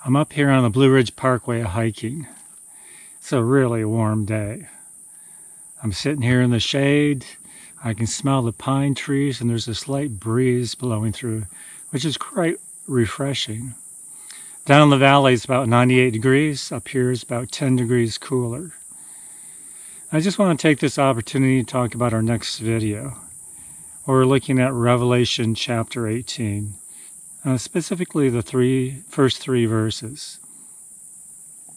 I'm up here on the Blue Ridge Parkway hiking. It's a really warm day. I'm sitting here in the shade. I can smell the pine trees and there's a slight breeze blowing through, which is quite refreshing. Down the valley it's about 98 degrees. Up here is about 10 degrees cooler. I just want to take this opportunity to talk about our next video. We're looking at Revelation chapter 18. Specifically the first three verses,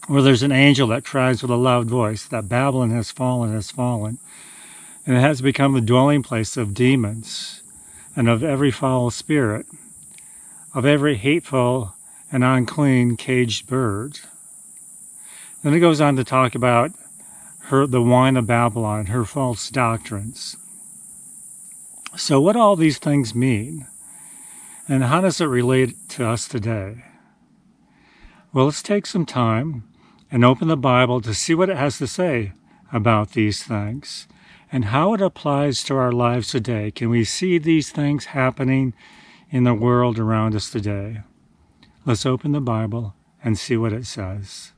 where there's an angel that cries with a loud voice that Babylon has fallen, and it has become the dwelling place of demons and of every foul spirit, of every hateful and unclean caged bird. Then it goes on to talk about the wine of Babylon, her false doctrines. So what all these things mean? And how does it relate to us today? Well, let's take some time and open the Bible to see what it has to say about these things and how it applies to our lives today. Can we see these things happening in the world around us today? Let's open the Bible and see what it says.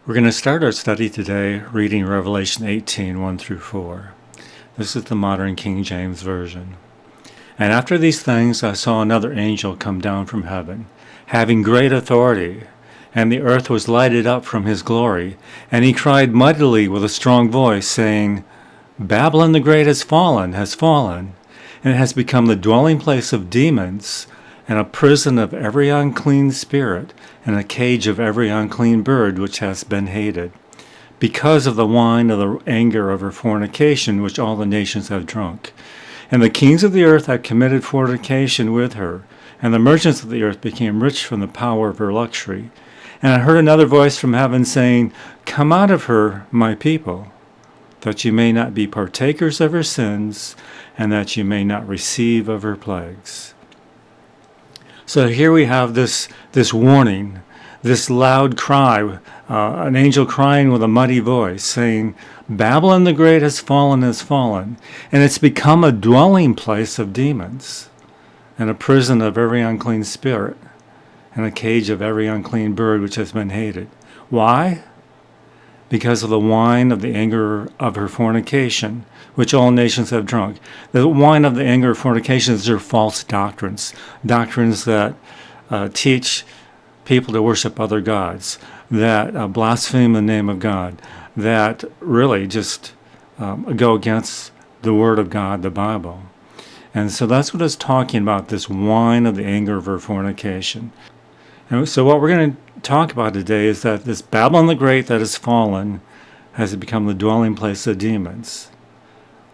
We're going to start our study today reading Revelation 18, 1 through 4. This is the modern King James Version. And after these things I saw another angel come down from heaven, having great authority, and the earth was lighted up from his glory. And he cried mightily with a strong voice, saying, Babylon the great has fallen, and it has become the dwelling place of demons, and a prison of every unclean spirit, and a cage of every unclean bird which has been hated, because of the wine of the anger of her fornication, which all the nations have drunk. And the kings of the earth have committed fornication with her, and the merchants of the earth became rich from the power of her luxury. And I heard another voice from heaven saying, Come out of her, my people, that you may not be partakers of her sins, and that you may not receive of her plagues. So here we have this warning, this loud cry, an angel crying with a mighty voice, saying, Babylon the great has fallen, and it's become a dwelling place of demons, and a prison of every unclean spirit, and a cage of every unclean bird which has been hated. Why? Because of the wine of the anger of her fornication, which all nations have drunk. The wine of the anger of fornication is their false doctrines that teach people to worship other gods, that blaspheme the name of God, that really just go against the Word of God, the Bible. And so that's what it's talking about, this wine of the anger of her fornication. And so what we're going to talk about today is that this Babylon the Great that has fallen has become the dwelling place of demons,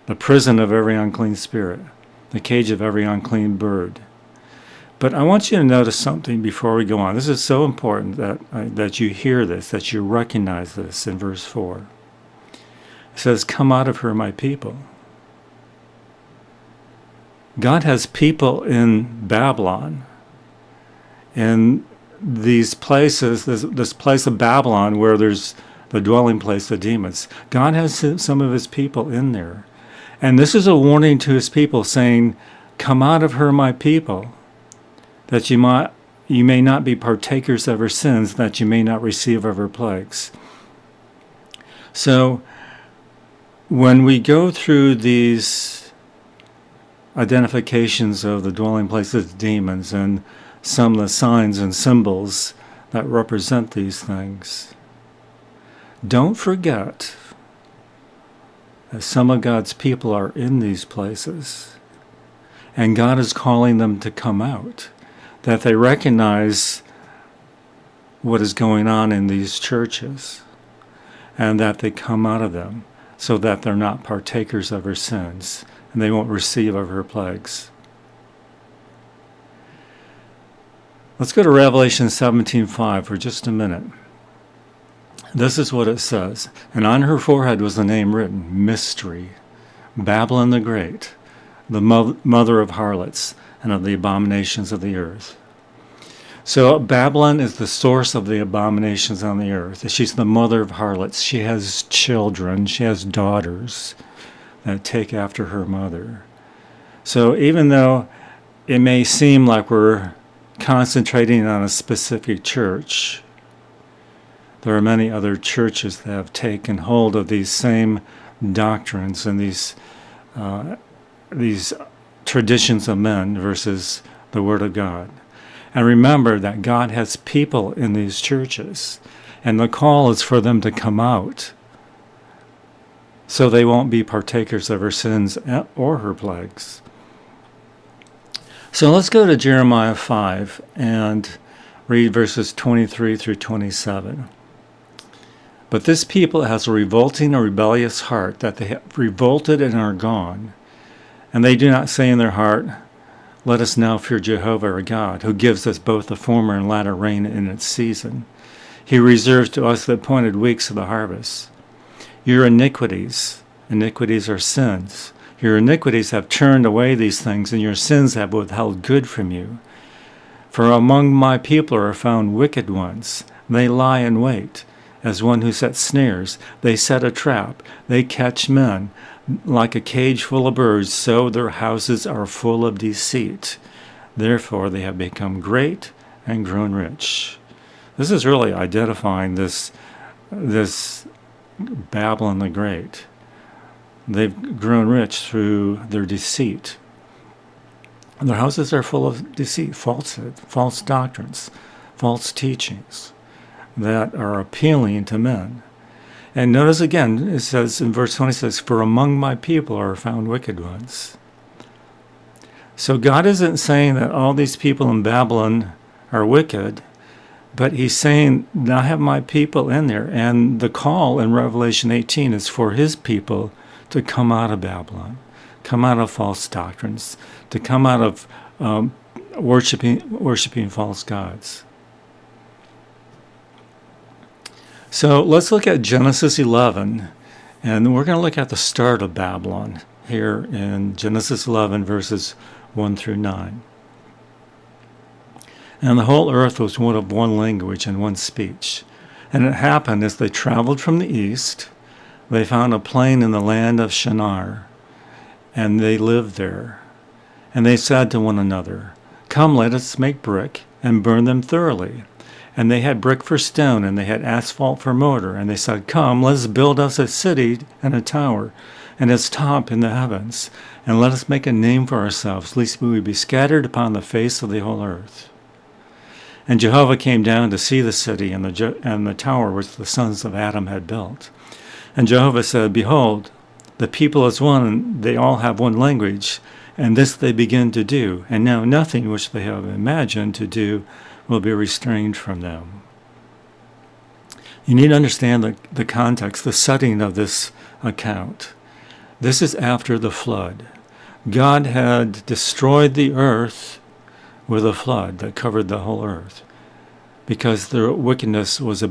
the prison of every unclean spirit, the cage of every unclean bird. But I want you to notice something before we go on. This is so important that you hear this, that you recognize this in verse 4. It says, Come out of her, my people. God has people in Babylon, in these places, this place of Babylon where there's the dwelling place of demons. God has some of his people in there. And this is a warning to his people saying, Come out of her, my people, that you may not be partakers of her sins, that you may not receive of her plagues. So when we go through these identifications of the dwelling places of demons and some of the signs and symbols that represent these things, don't forget that some of God's people are in these places, and God is calling them to come out, that they recognize what is going on in these churches, and that they come out of them so that they're not partakers of her sins, and they won't receive of her plagues. Let's go to Revelation 17:5 for just a minute. This is what it says. And on her forehead was the name written, Mystery, Babylon the Great, the mother of harlots and of the abominations of the earth. So Babylon is the source of the abominations on the earth. She's the mother of harlots. She has children. She has daughters that take after her mother. So even though it may seem like we're concentrating on a specific church, there are many other churches that have taken hold of these same doctrines and these traditions of men versus the Word of God. And remember that God has people in these churches, and the call is for them to come out so they won't be partakers of her sins or her plagues. So let's go to Jeremiah 5 and read verses 23 through 27. But this people has a revolting and rebellious heart, that they have revolted and are gone. And they do not say in their heart, let us now fear Jehovah our God, who gives us both the former and latter rain in its season. He reserves to us the appointed weeks of the harvest. Your iniquities are sins. Your iniquities have turned away these things, and your sins have withheld good from you. For among my people are found wicked ones. They lie in wait, as one who sets snares. They set a trap. They catch men. Like a cage full of birds, so their houses are full of deceit. Therefore they have become great and grown rich. This is really identifying this Babylon the Great. They've grown rich through their deceit. And their houses are full of deceit, falsehood, false doctrines, false teachings that are appealing to men. And notice again, it says in verse 26, for among my people are found wicked ones. So God isn't saying that all these people in Babylon are wicked, but he's saying, I have my people in there. And the call in Revelation 18 is for his people to come out of Babylon, come out of false doctrines, to come out of worshiping false gods. So let's look at Genesis 11, and we're going to look at the start of Babylon here in Genesis 11, verses 1 through 9. And the whole earth was one of one language and one speech. And it happened as they traveled from the east, they found a plain in the land of Shinar, and they lived there. And they said to one another, come, let us make brick and burn them thoroughly. And they had brick for stone, and they had asphalt for mortar. And they said, come, let us build us a city and a tower, and its top in the heavens. And let us make a name for ourselves, lest we be scattered upon the face of the whole earth. And Jehovah came down to see the city and the tower which the sons of Adam had built. And Jehovah said, behold, the people is one, and they all have one language, and this they begin to do. And now nothing which they have imagined to do will be restrained from them. You need to understand the context, the setting of this account. This is after the flood. God had destroyed the earth with a flood that covered the whole earth because the wickedness was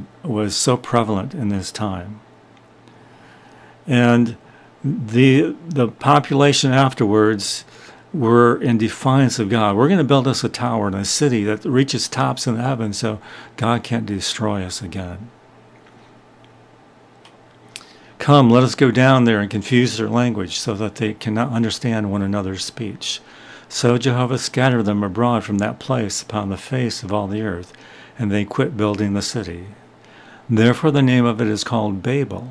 so prevalent in this time. And the population afterwards were in defiance of God. We're going to build us a tower and a city that reaches tops in the heavens so God can't destroy us again. Come, let us go down there and confuse their language so that they cannot understand one another's speech. So Jehovah scattered them abroad from that place upon the face of all the earth, and they quit building the city. Therefore the name of it is called Babel,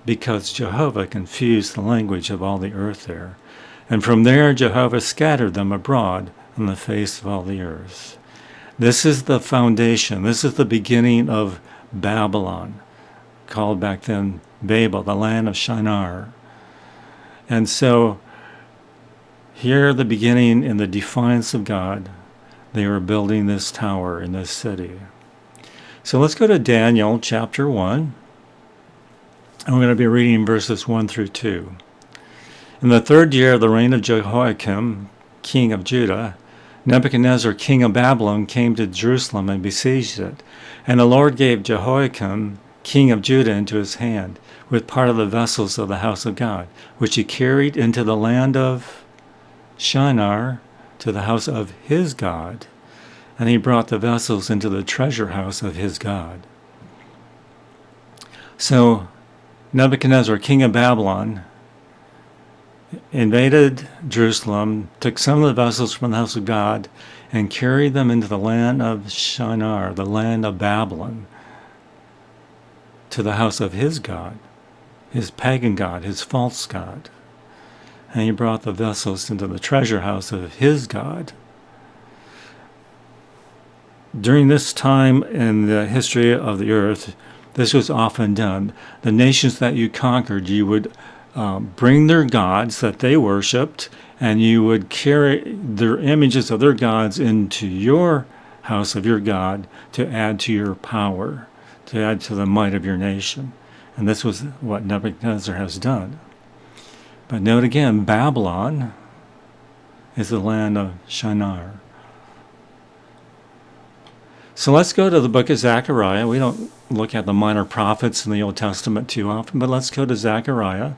because Jehovah confused the language of all the earth there. And from there Jehovah scattered them abroad on the face of all the earth. This is the foundation. This is the beginning of Babylon, called back then Babel, the land of Shinar. And so here, the beginning in the defiance of God, they were building this tower in this city. So let's go to Daniel chapter 1. And we're going to be reading verses 1 through 2. In the third year of the reign of Jehoiakim, king of Judah, Nebuchadnezzar, king of Babylon, came to Jerusalem and besieged it. And the Lord gave Jehoiakim, king of Judah, into his hand, with part of the vessels of the house of God, which he carried into the land of Shinar, to the house of his God. and he brought the vessels into the treasure house of his God. So Nebuchadnezzar, king of Babylon, invaded Jerusalem, took some of the vessels from the house of God, and carried them into the land of Shinar, the land of Babylon, to the house of his God, his pagan god, his false god. And he brought the vessels into the treasure house of his God. During this time in the history of the earth, this was often done. The nations that you conquered, you would bring their gods that they worshipped, and you would carry their images of their gods into your house of your God to add to your power, to add to the might of your nation. And this was what Nebuchadnezzar has done. But note again, Babylon is the land of Shinar. So let's go to the book of Zechariah. We don't look at the minor prophets in the Old Testament too often, but let's go to Zechariah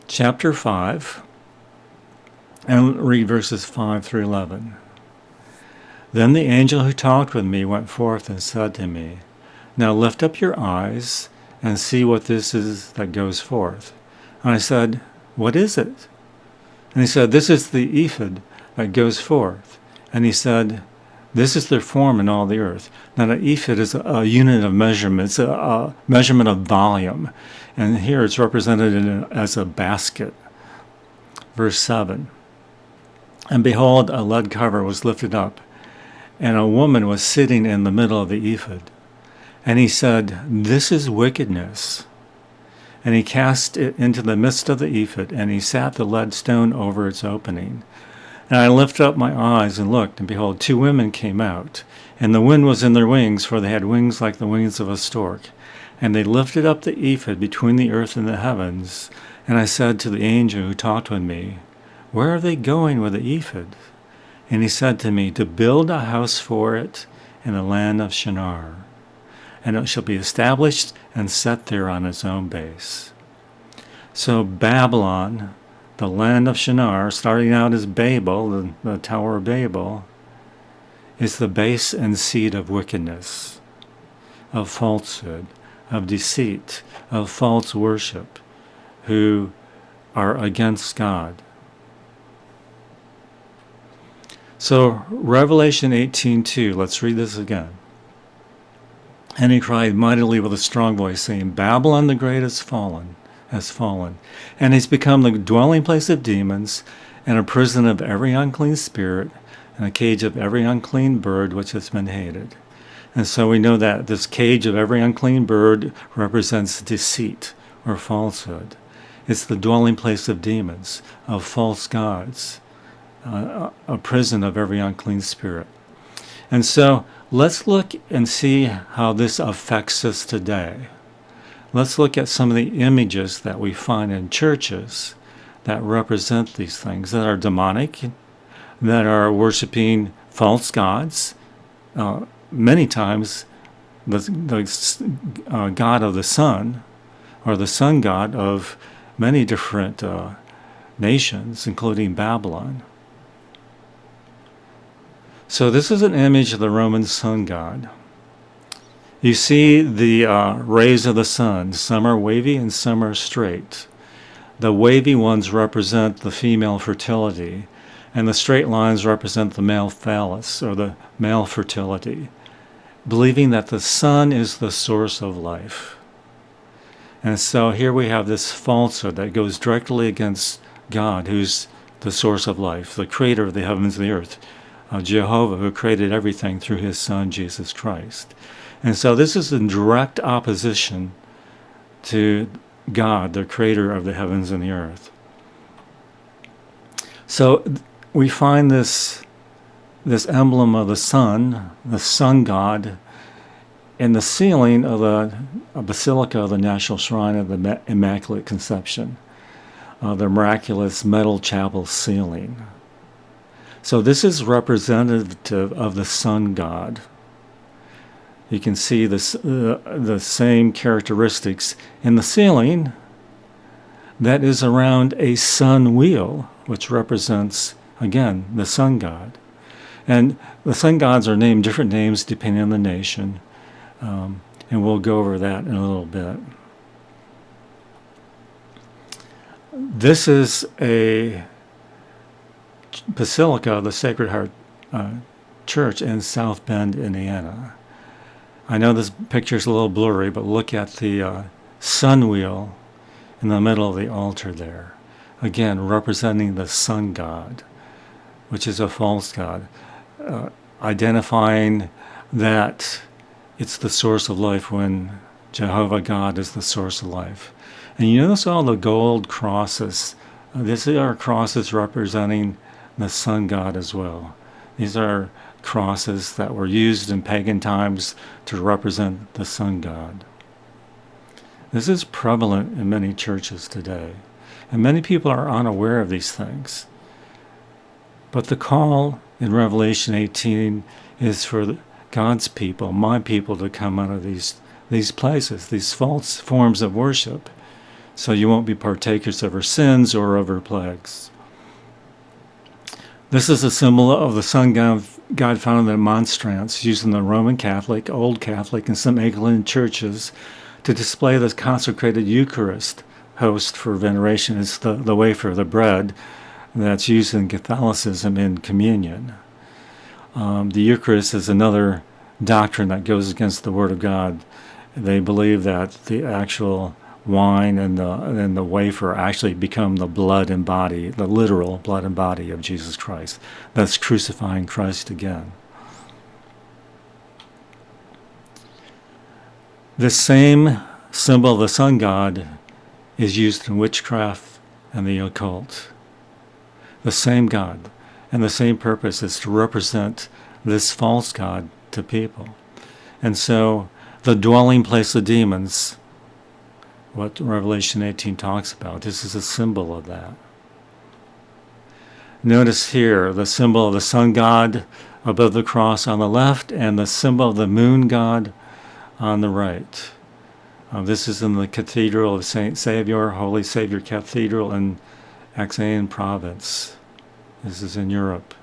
chapter 5 and read verses 5 through 11. Then the angel who talked with me went forth and said to me, "Now lift up your eyes and see what this is that goes forth." And I said, "What is it?" And he said, "This is the ephod that goes forth." And he said, "This is their form in all the earth." Now, an ephod is a unit of measurement. It's a measurement of volume. And here it's represented as a basket. Verse 7. And behold, a lead cover was lifted up, and a woman was sitting in the middle of the ephod. And he said, "This is wickedness." And he cast it into the midst of the ephod, and he sat the lead stone over its opening. And I lifted up my eyes and looked, and behold, 2 women came out, and the wind was in their wings, for they had wings like the wings of a stork. And they lifted up the ephod between the earth and the heavens. And I said to the angel who talked with me, "Where are they going with the ephod?" And he said to me, "To build a house for it in the land of Shinar, and it shall be established and set there on its own base." So Babylon, the land of Shinar, starting out as Babel, the Tower of Babel, is the base and seat of wickedness, of falsehood, of deceit, of false worship, who are against God. So Revelation 18:2, let's read this again. And he cried mightily with a strong voice, saying, "Babylon the great has fallen, and he's become the dwelling place of demons, and a prison of every unclean spirit, and a cage of every unclean bird which has been hated." And so we know that this cage of every unclean bird represents deceit or falsehood. It's the dwelling place of demons, of false gods, a prison of every unclean spirit. And so let's look and see how this affects us today. Let's look at some of the images that we find in churches that represent these things, that are demonic, that are worshiping false gods. Many times the god of the sun, or the sun god of many different nations, including Babylon. So this is an image of the Roman sun god. You see the rays of the sun. Some are wavy and some are straight. The wavy ones represent the female fertility, and the straight lines represent the male phallus, or the male fertility, believing that the sun is the source of life. And so here we have this falsehood that goes directly against God, who's the source of life, the creator of the heavens and the earth, Jehovah, who created everything through his Son, Jesus Christ. And so this is in direct opposition to God, the creator of the heavens and the earth. So we find this emblem of the sun god, in the ceiling of a basilica of the National Shrine of the Immaculate Conception, the miraculous metal chapel ceiling. So this is representative of the sun god. You can see the same characteristics in the ceiling that is around a sun wheel, which represents, again, the sun god. And the sun gods are named different names depending on the nation. And we'll go over that in a little bit. This is a basilica of the Sacred Heart Church in South Bend, Indiana. I know this picture's a little blurry, but look at the sun wheel in the middle of the altar there. Again, representing the sun god, which is a false god, identifying that it's the source of life when Jehovah God is the source of life. And you notice all the gold crosses. These are crosses representing the sun god as well. These are crosses that were used in pagan times to represent the sun god. This is prevalent in many churches today, and many people are unaware of these things. But the call in Revelation 18 is for God's people, my people, to come out of these places, these false forms of worship, so you won't be partakers of her sins or of her plagues. This is a symbol of the sun god found in the monstrance, used in the Roman Catholic, Old Catholic, and some Anglican churches to display the consecrated Eucharist host for veneration. It's the wafer, the bread, that's used in Catholicism in communion. The Eucharist is another doctrine that goes against the Word of God. They believe that the actual wine and the wafer actually become the blood and body, the literal blood and body of Jesus Christ. That's crucifying Christ again. This same symbol of the sun god is used in witchcraft and the occult. The same God and the same purpose is to represent this false god to people. And so the dwelling place of demons, what Revelation 18 talks about, this is a symbol of that. Notice here the symbol of the sun god above the cross on the left and the symbol of the moon god on the right. This is in the Cathedral of St. Saviour, Holy Savior Cathedral in Aix-en Province. This is in Europe.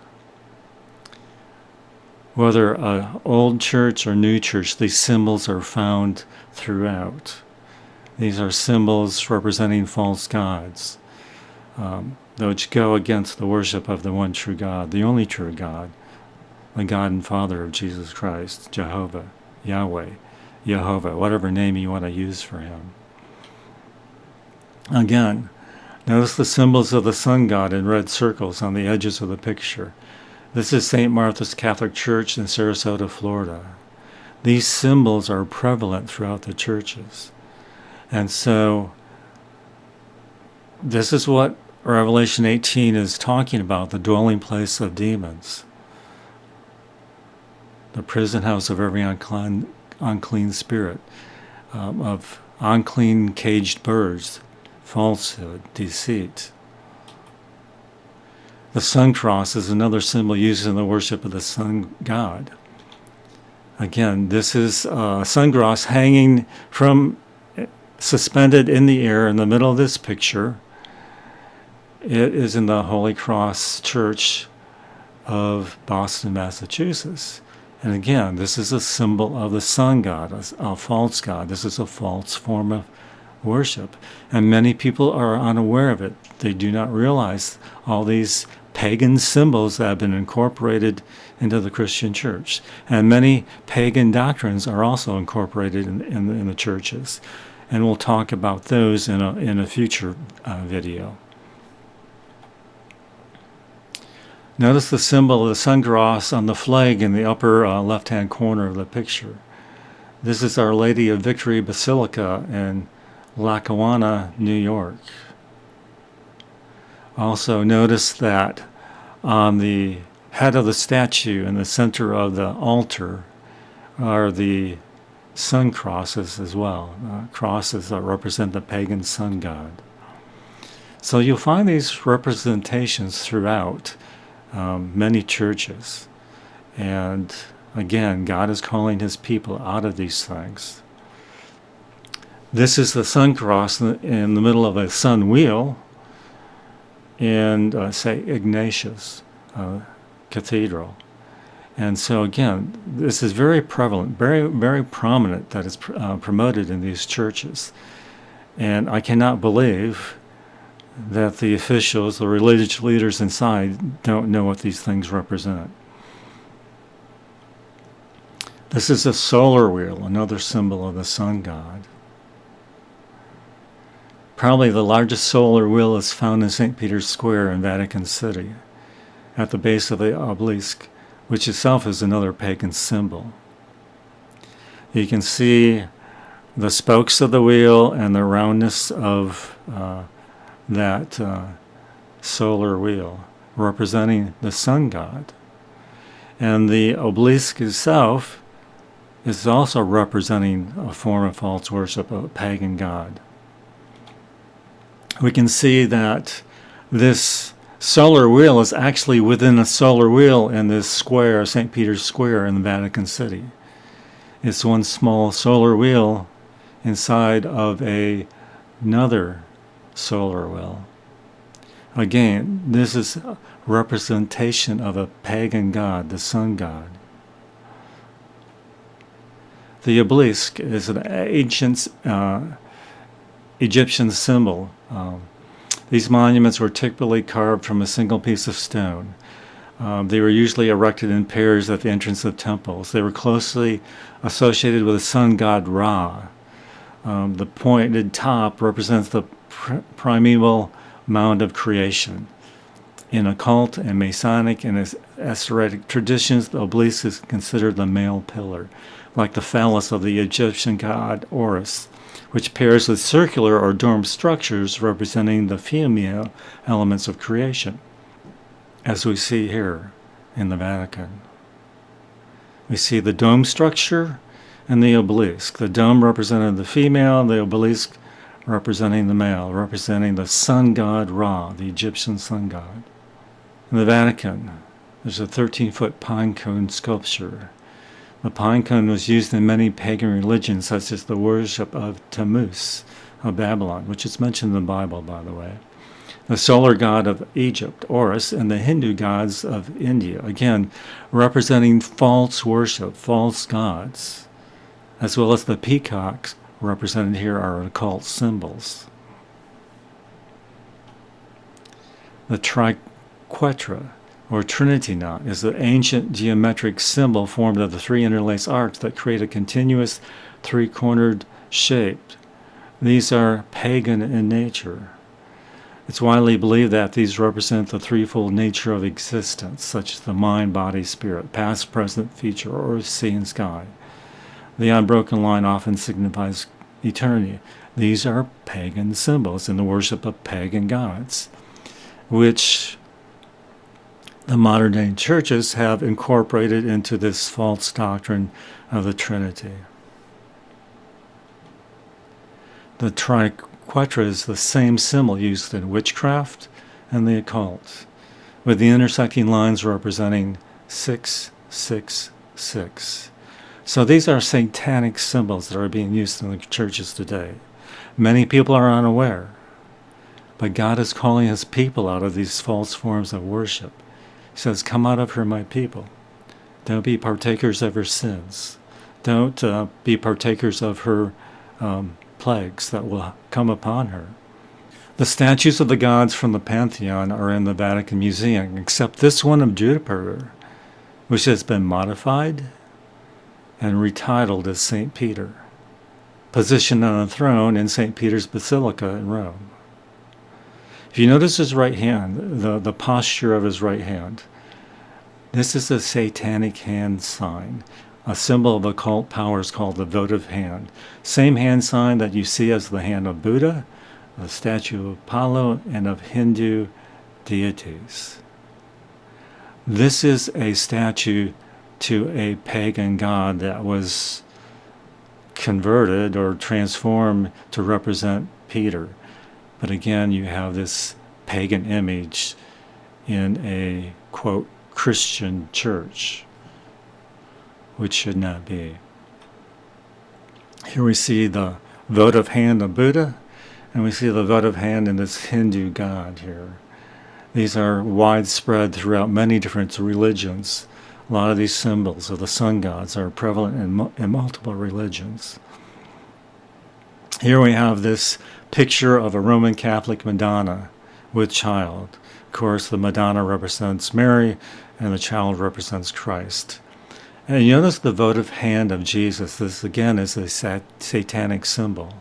Whether an old church or new church, these symbols are found throughout. These are symbols representing false gods, which go against the worship of the one true God, the only true God, the God and Father of Jesus Christ, Jehovah, Yahweh, Jehovah, whatever name you want to use for him. Again, notice the symbols of the sun god in red circles on the edges of the picture. This is St. Martha's Catholic Church in Sarasota, Florida. These symbols are prevalent throughout the churches. And so this is what Revelation 18 is talking about, the dwelling place of demons, the prison house of every unclean spirit, of unclean caged birds, falsehood, deceit. The sun cross is another symbol used in the worship of the sun god. Again, this is a sun cross hanging suspended in the air in the middle of this picture. It is in the Holy Cross Church of Boston, Massachusetts. And again, this is a symbol of the sun god, a false god. This is a false form of worship. And many people are unaware of it. They do not realize all these pagan symbols that have been incorporated into the Christian church. And many pagan doctrines are also incorporated in the churches. And we'll talk about those in a future video. Notice the symbol of the sun cross on the flag in the upper left-hand corner of the picture. This is Our Lady of Victory Basilica in Lackawanna, New York. Also notice that on the head of the statue in the center of the altar are the sun crosses as well, crosses that represent the pagan sun god. So you'll find these representations throughout many churches. And again, God is calling his people out of these things. This is the sun cross in the middle of a sun wheel in St. Ignatius Cathedral. And so again, this is very prevalent, very, very prominent that is promoted in these churches. And I cannot believe that the officials, the religious leaders inside, don't know what these things represent. This is a solar wheel, another symbol of the sun god. Probably the largest solar wheel is found in St. Peter's Square in Vatican City, at the base of the obelisk, which itself is another pagan symbol. You can see the spokes of the wheel and the roundness of that solar wheel, representing the sun god. And the obelisk itself is also representing a form of false worship of a pagan god. We can see that this solar wheel is actually within a solar wheel in this square, St. Peter's Square in the Vatican City. It's one small solar wheel inside of another solar wheel. Again, this is a representation of a pagan god, the sun god. The obelisk is an ancient Egyptian symbol. These monuments were typically carved from a single piece of stone. They were usually erected in pairs at the entrance of temples. They were closely associated with the sun god Ra. The pointed top represents the primeval mound of creation. In occult and Masonic and Esoteric traditions, the obelisk is considered the male pillar, like the phallus of the Egyptian god Horus, which pairs with circular or domed structures representing the female elements of creation, as we see here in the Vatican. We see the dome structure and the obelisk. The dome represented the female, the obelisk representing the male, representing the sun god Ra, the Egyptian sun god. In the Vatican, there's a 13-foot pine cone sculpture. The pine cone was used in many pagan religions, such as the worship of Tammuz of Babylon, which is mentioned in the Bible, by the way, the solar god of Egypt, Horus, and the Hindu gods of India, again, representing false worship, false gods, as well as the peacocks represented here are occult symbols. The triquetra, or Trinity knot, is the ancient geometric symbol formed of the three interlaced arcs that create a continuous three-cornered shape. These are pagan in nature. It's widely believed that these represent the threefold nature of existence, such as the mind, body, spirit, past, present, future, or earth, sea, and sky. The unbroken line often signifies eternity. These are pagan symbols in the worship of pagan gods, which the modern-day churches have incorporated into this false doctrine of the Trinity. The triquetra is the same symbol used in witchcraft and the occult, with the intersecting lines representing 666. So these are satanic symbols that are being used in the churches today. Many people are unaware, but God is calling his people out of these false forms of worship. He says, "Come out of her, my people. Don't be partakers of her sins. Don't be partakers of her plagues that will come upon her." The statues of the gods from the Pantheon are in the Vatican Museum, except this one of Jupiter, which has been modified and retitled as St. Peter, positioned on a throne in St. Peter's Basilica in Rome. If you notice his right hand, the posture of his right hand, this is a satanic hand sign, a symbol of occult powers called the votive hand. Same hand sign that you see as the hand of Buddha, the statue of Apollo, and of Hindu deities. This is a statue to a pagan god that was converted or transformed to represent Peter. But again, you have this pagan image in a, quote, Christian church, which should not be. Here we see the votive hand of Buddha, and we see the votive hand in this Hindu god here. These are widespread throughout many different religions. A lot of these symbols of the sun gods are prevalent in multiple religions. Here we have this picture of a Roman Catholic Madonna with child. Of course, the Madonna represents Mary, and the child represents Christ. And you notice the votive hand of Jesus. This, again, is a satanic symbol.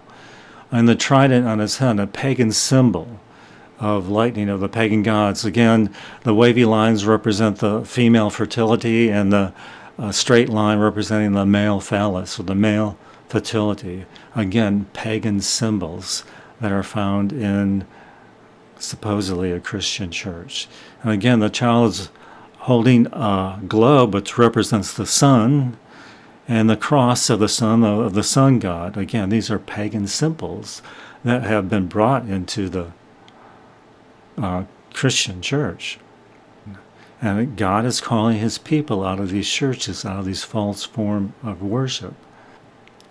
And the trident on his head, a pagan symbol of lightning of the pagan gods. Again, the wavy lines represent the female fertility, and the straight line representing the male phallus, or the male fertility. Again, pagan symbols that are found in supposedly a Christian church. And again, the child's holding a globe which represents the sun, and the cross of the sun god. Again, these are pagan symbols that have been brought into the Christian church. And God is calling his people out of these churches, out of these false form of worship.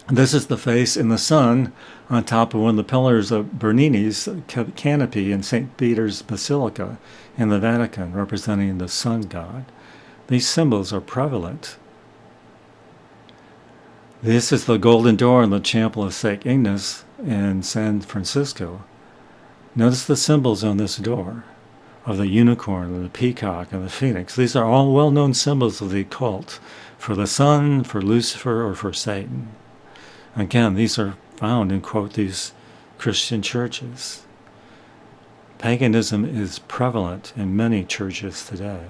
This is the face in the sun on top of one of the pillars of Bernini's canopy in St. Peter's Basilica in the Vatican, representing the sun god. These symbols are prevalent. This is the golden door in the Chapel of St. Ignace in San Francisco. Notice the symbols on this door of the unicorn, and the peacock, and the phoenix. These are all well-known symbols of the occult for the sun, for Lucifer, or for Satan. Again, these are found in, quote, these Christian churches. Paganism is prevalent in many churches today.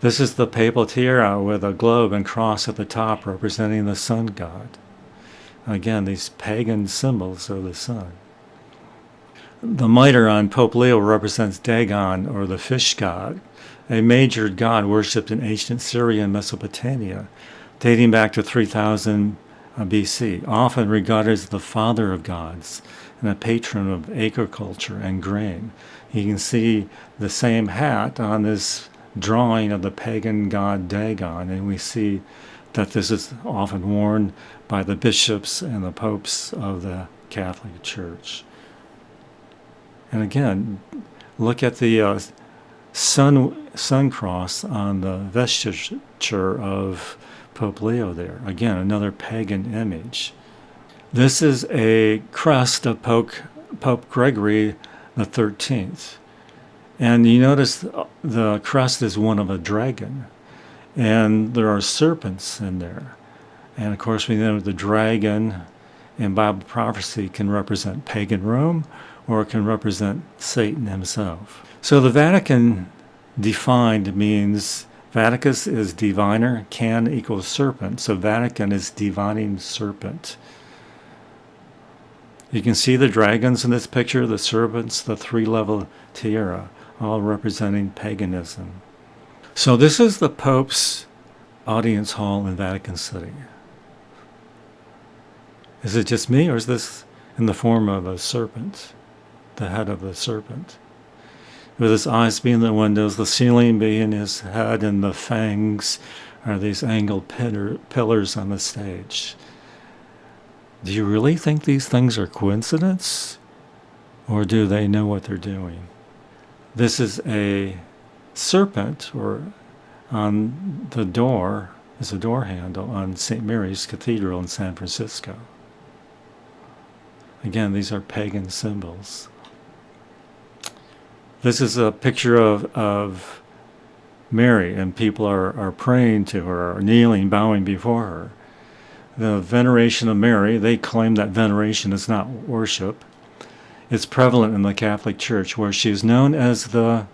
This is the papal tiara with a globe and cross at the top representing the sun god. Again, these pagan symbols of the sun. The mitre on Pope Leo represents Dagon, or the fish god, a major god worshipped in ancient Syria and Mesopotamia, dating back to 3000 BC, often regarded as the father of gods and a patron of agriculture and grain. You can see the same hat on this drawing of the pagan god Dagon, and we see that this is often worn by the bishops and the popes of the Catholic Church. And again, look at the sun cross on the vesture of Pope Leo there. Again, another pagan image. This is a crest of Pope Gregory the 13th. And you notice the crest is one of a dragon. And there are serpents in there. And of course, we know the dragon in Bible prophecy can represent pagan Rome, or it can represent Satan himself. So the Vatican defined means Vaticus is diviner, can equals serpent, so Vatican is divining serpent. You can see the dragons in this picture, the serpents, the three-level tiara, all representing paganism. So this is the Pope's audience hall in Vatican City. Is it just me, or is this in the form of a serpent, the head of the serpent? With his eyes being the windows, the ceiling being his head, and the fangs are these angled pillars on the stage. Do you really think these things are coincidence? Or do they know what they're doing? This is a serpent, or on the door is a door handle on St. Mary's Cathedral in San Francisco. Again, these are pagan symbols. This is a picture of Mary, and people are praying to her, or kneeling, bowing before her. The veneration of Mary, they claim that veneration is not worship. It's prevalent in the Catholic Church, where she is known as the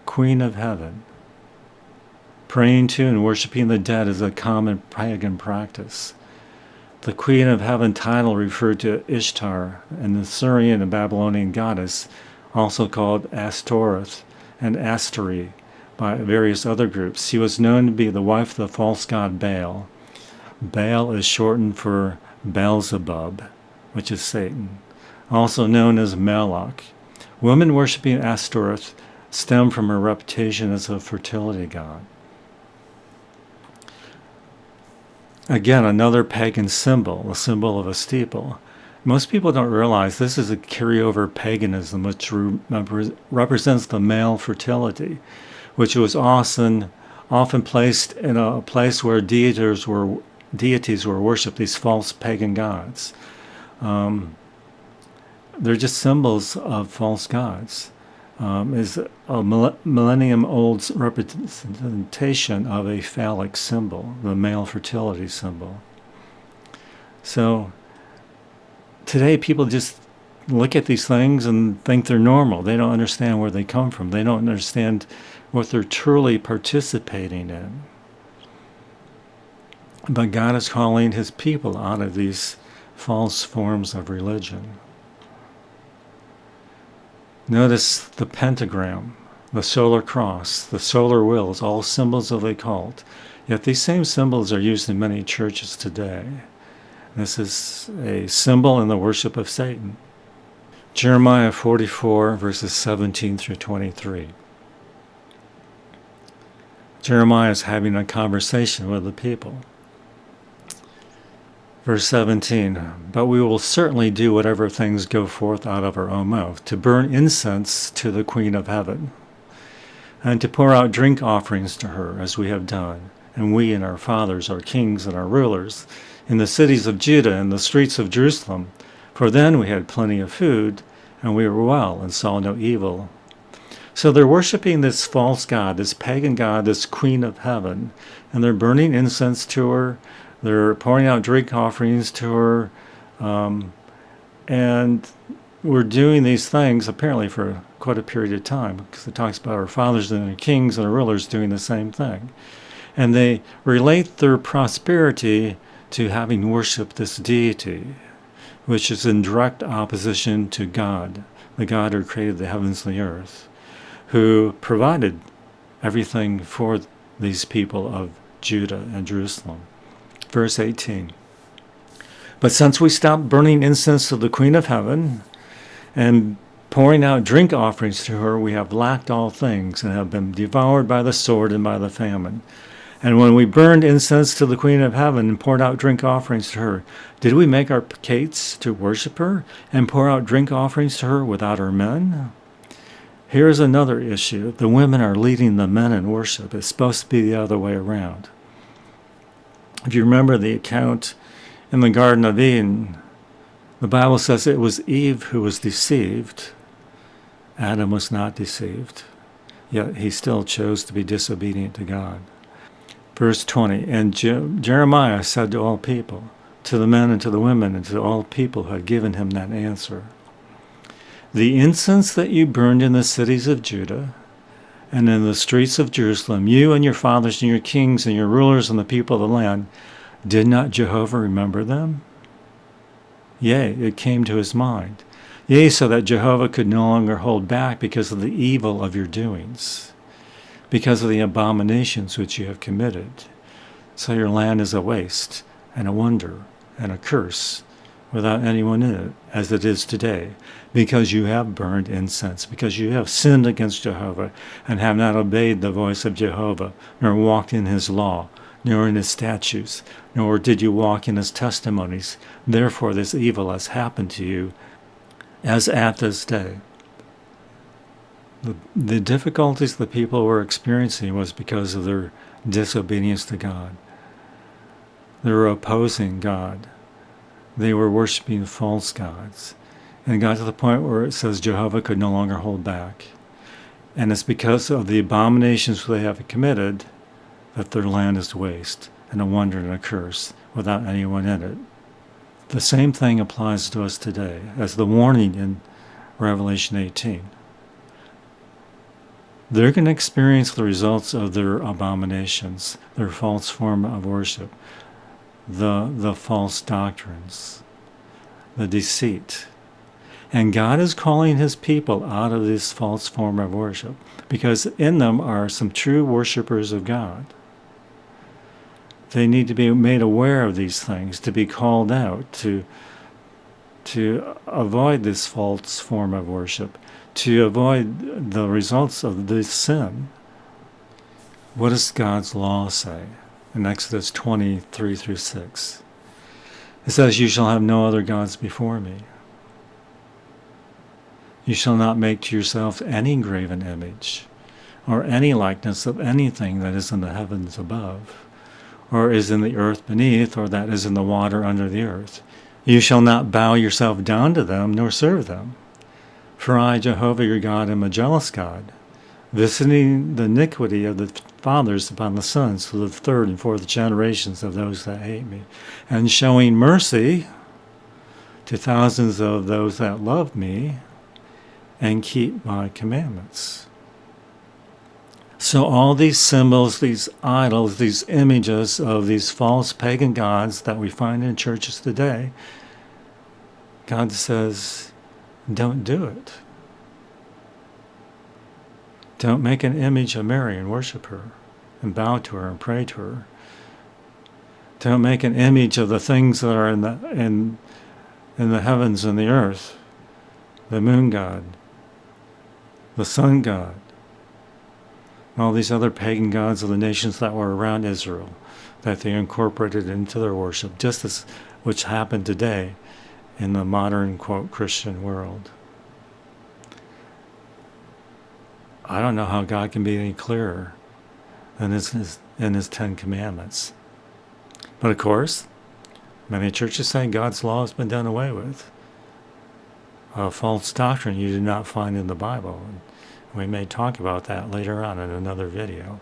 Queen of Heaven. Praying to and worshiping the dead is a common pagan practice. The Queen of Heaven title referred to Ishtar, an Assyrian and Babylonian goddess, also called Astoreth and Asteri by various other groups. She was known to be the wife of the false god Baal. Baal is shortened for Beelzebub, which is Satan, also known as Moloch. Women worshiping Astoreth stem from her reputation as a fertility god. Again, another pagan symbol, a symbol of a steeple. Most people don't realize this is a carryover paganism which represents the male fertility. which was often placed in a place where deities were worshipped, these false pagan gods. They're just symbols of false gods. Is a millennium-old representation of a phallic symbol, the male fertility symbol. So today people just look at these things and think they're normal. They don't understand where they come from. They don't understand what they're truly participating in. But God is calling his people out of these false forms of religion. Notice the pentagram, the solar cross, the solar wheels, all symbols of the occult. Yet these same symbols are used in many churches today. This is a symbol in the worship of Satan. Jeremiah 44, verses 17 through 23. Jeremiah is having a conversation with the people. Verse 17, but we will certainly do whatever things go forth out of our own mouth, to burn incense to the Queen of Heaven, and to pour out drink offerings to her, as we have done, and we and our fathers, our kings and our rulers, in the cities of Judah and the streets of Jerusalem. For then we had plenty of food, and we were well, and saw no evil. So they're worshiping this false god, this pagan god, this Queen of Heaven, and they're burning incense to her. They're pouring out drink offerings to her, and we're doing these things apparently for quite a period of time, because it talks about our fathers and our kings and our rulers doing the same thing. And they relate their prosperity to having worshipped this deity, which is in direct opposition to God, the God who created the heavens and the earth, who provided everything for these people of Judah and Jerusalem. Verse 18. But since we stopped burning incense to the Queen of Heaven and pouring out drink offerings to her, we have lacked all things and have been devoured by the sword and by the famine. And when we burned incense to the Queen of Heaven and poured out drink offerings to her, did we make our cates to worship her and pour out drink offerings to her without our men? Here's another issue. The women are leading the men in worship. It's supposed to be the other way around. If you remember the account in the Garden of Eden, the Bible says it was Eve who was deceived. Adam was not deceived, yet he still chose to be disobedient to God. Verse 20, and Jeremiah said to all people, to the men and to the women and to all people who had given him that answer, the incense that you burned in the cities of Judah and in the streets of Jerusalem, you and your fathers and your kings and your rulers and the people of the land, did not Jehovah remember them? Yea, it came to his mind. Yea, so that Jehovah could no longer hold back because of the evil of your doings, because of the abominations which you have committed. So your land is a waste and a wonder and a curse without anyone in it, as it is today, because you have burned incense, because you have sinned against Jehovah and have not obeyed the voice of Jehovah, nor walked in his law, nor in his statutes, nor did you walk in his testimonies. Therefore this evil has happened to you, as at this day. The difficulties the people were experiencing was because of their disobedience to God. They were opposing God. They were worshiping false gods. And it got to the point where it says Jehovah could no longer hold back. And it's because of the abominations they have committed that their land is waste and a wonder and a curse without anyone in it. The same thing applies to us today as the warning in Revelation 18. They're going to experience the results of their abominations, their false form of worship, the false doctrines, the deceit. And God is calling his people out of this false form of worship because in them are some true worshipers of God. They need to be made aware of these things, to be called out, to avoid this false form of worship, to avoid the results of this sin. What does God's law say in Exodus 23 through 6? It says, you shall have no other gods before me. You shall not make to yourself any graven image or any likeness of anything that is in the heavens above, or is in the earth beneath, or that is in the water under the earth. You shall not bow yourself down to them, nor serve them. For I, Jehovah your God, am a jealous God, visiting the iniquity of the fathers upon the sons to the third and fourth generations of those that hate me, and showing mercy to thousands of those that love me and keep my commandments. So all these symbols, these idols, these images of these false pagan gods that we find in churches today, God says, don't do it. Don't make an image of Mary and worship her and bow to her and pray to her. Don't make an image of the things that are in the heavens and the earth, the moon god, the sun god, all these other pagan gods of the nations that were around Israel that they incorporated into their worship, just as which happened today in the modern, quote, Christian world. I don't know how God can be any clearer than in his Ten Commandments. But of course, many churches say God's law has been done away with. A false doctrine you do not find in the Bible. We may talk about that later on in another video.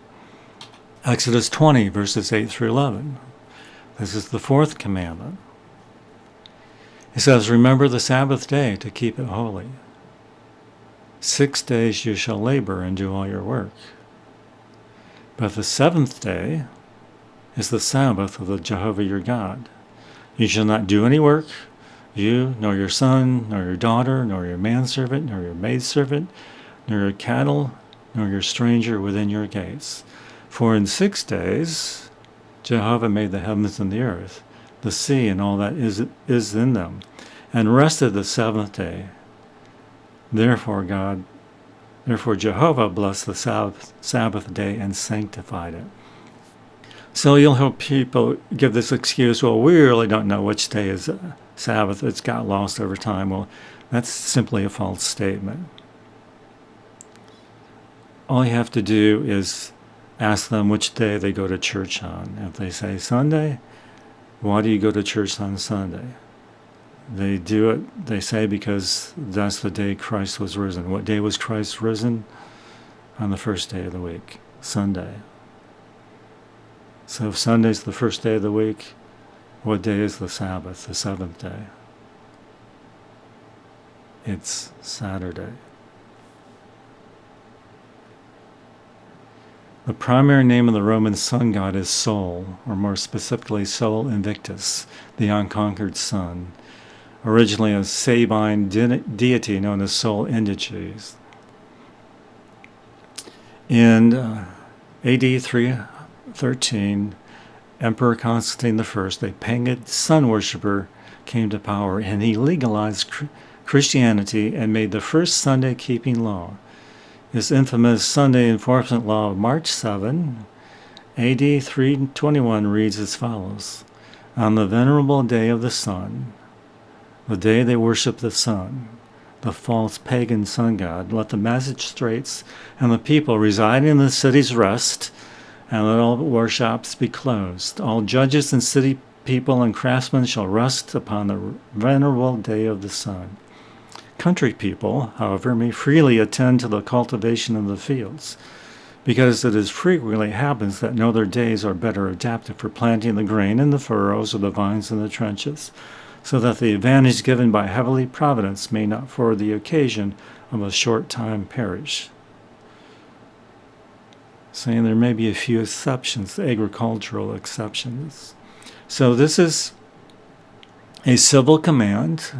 Exodus 20, verses 8 through 11. This is the fourth commandment. It says, remember the Sabbath day to keep it holy. 6 days you shall labor and do all your work. But the seventh day is the Sabbath of the Jehovah your God. You shall not do any work, you, nor your son, nor your daughter, nor your manservant, nor your maidservant, nor your cattle, nor your stranger within your gates. For in 6 days Jehovah made the heavens and the earth, the sea and all that is in them, and rested the seventh day. Therefore Jehovah blessed the Sabbath day and sanctified it. So you'll hear people give this excuse, well, we really don't know which day is Sabbath. It's got lost over time. Well, that's simply a false statement. All you have to do is ask them which day they go to church on. If they say Sunday, why do you go to church on Sunday? They do it, they say, because that's the day Christ was risen. What day was Christ risen? On the first day of the week, Sunday. So if Sunday's the first day of the week, what day is the Sabbath, the seventh day? It's Saturday. The primary name of the Roman sun god is Sol, or more specifically Sol Invictus, the unconquered sun, originally a Sabine deity known as Sol Indices. In AD 313, Emperor Constantine I, a pagan sun worshipper, came to power, and he legalized Christianity and made the first Sunday keeping law. His infamous Sunday Enforcement Law of March 7, AD 321 reads as follows. On the venerable day of the sun, the day they worship the sun, the false pagan sun god, let the magistrates and the people residing in the cities rest, and let all workshops be closed. All judges and city people and craftsmen shall rest upon the venerable day of the sun. Country people, however, may freely attend to the cultivation of the fields, because it as frequently happens that no other days are better adapted for planting the grain in the furrows or the vines in the trenches, so that the advantage given by heavenly providence may not for the occasion of a short time perish. Saying there may be a few exceptions, agricultural exceptions. So this is a civil command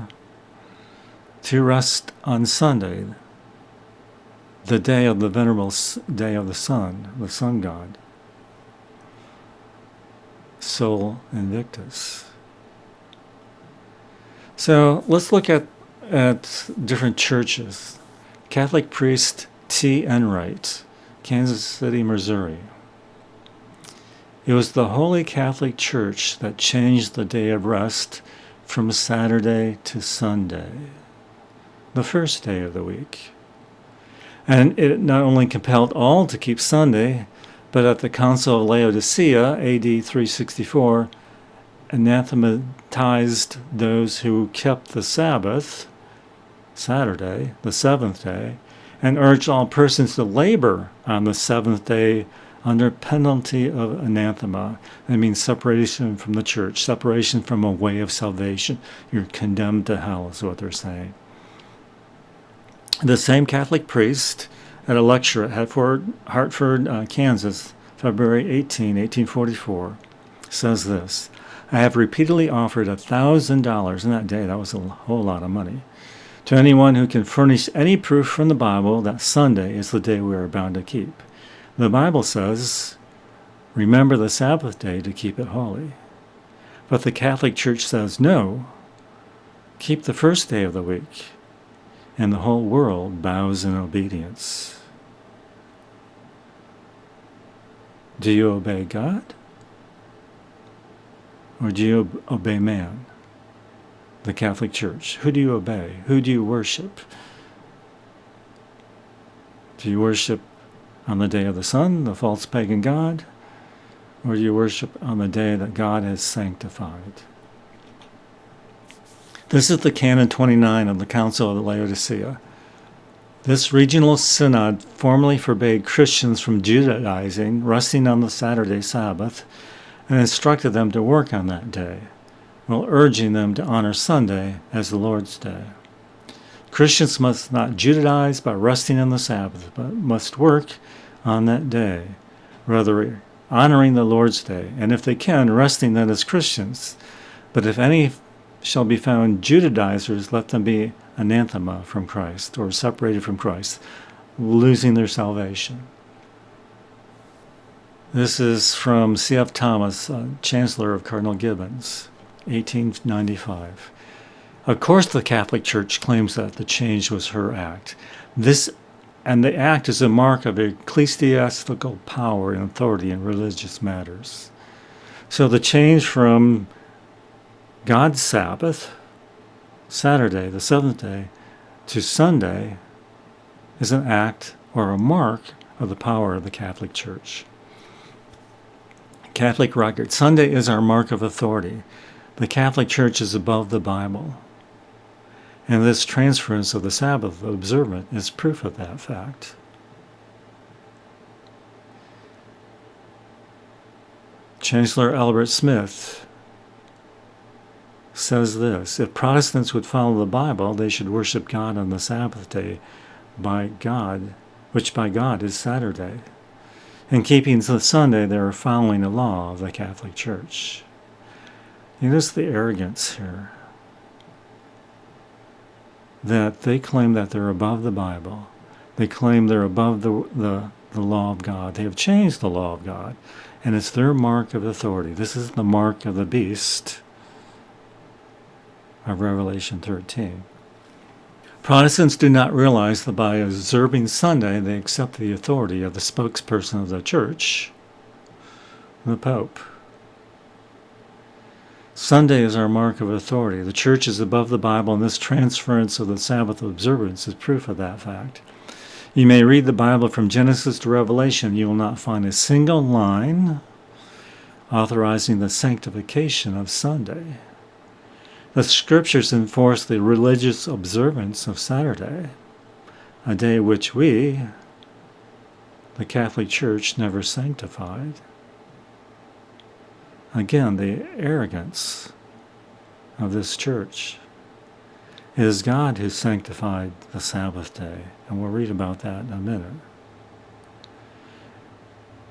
to rest on Sunday, the day of the venerable day of the sun god, Sol Invictus. So let's look at different churches. Catholic priest T. Enright, Kansas City, Missouri. It was the Holy Catholic Church that changed the day of rest from Saturday to Sunday, the first day of the week. And it not only compelled all to keep Sunday, but at the Council of Laodicea, AD 364, anathematized those who kept the Sabbath, Saturday, the seventh day, and urged all persons to labor on the seventh day under penalty of anathema. That means separation from the church, separation from a way of salvation. You're condemned to hell, is what they're saying. The same Catholic priest at a lecture at Hartford, Kansas, February 18, 1844, says this: I have repeatedly offered $1,000 in that day, that was a whole lot of money, to anyone who can furnish any proof from the Bible that Sunday is the day we are bound to keep. The Bible says, remember the Sabbath day to keep it holy. But the Catholic Church says, no, keep the first day of the week. And the whole world bows in obedience. Do you obey God? Or do you obey man? The Catholic Church. Who do you obey? Who do you worship? Do you worship on the day of the sun, the false pagan god? Or do you worship on the day that God has sanctified? This is the Canon 29 of the Council of Laodicea. This regional synod formally forbade Christians from Judaizing, resting on the Saturday Sabbath, and instructed them to work on that day, while urging them to honor Sunday as the Lord's Day. Christians must not Judaize by resting on the Sabbath, but must work on that day, rather honoring the Lord's Day, and if they can, resting then as Christians. But if any shall be found Judaizers, let them be anathema from Christ, or separated from Christ, losing their salvation. This is from C.F. Thomas, Chancellor of Cardinal Gibbons, 1895. Of course the Catholic Church claims that the change was her act. And the act is a mark of ecclesiastical power and authority in religious matters. So the change from God's Sabbath, Saturday, the seventh day, to Sunday is an act or a mark of the power of the Catholic Church. Catholic record. Sunday is our mark of authority. The Catholic Church is above the Bible. And this transference of the Sabbath observant is proof of that fact. Chancellor Albert Smith says this: if Protestants would follow the Bible, they should worship God on the Sabbath day, which by God is Saturday. In keeping the Sunday, they are following the law of the Catholic Church. Notice the arrogance here, that they claim that they're above the Bible. They claim they're above the law of God. They have changed the law of God, and it's their mark of authority. This is the mark of the beast of Revelation 13. Protestants do not realize that by observing Sunday, they accept the authority of the spokesperson of the Church, the Pope. Sunday is our mark of authority. The Church is above the Bible, and this transference of the Sabbath observance is proof of that fact. You may read the Bible from Genesis to Revelation. You will not find a single line authorizing the sanctification of Sunday. The Scriptures enforce the religious observance of Saturday, a day which we, the Catholic Church, never sanctified. Again, the arrogance of this church. It is God who sanctified the Sabbath day, and we'll read about that in a minute.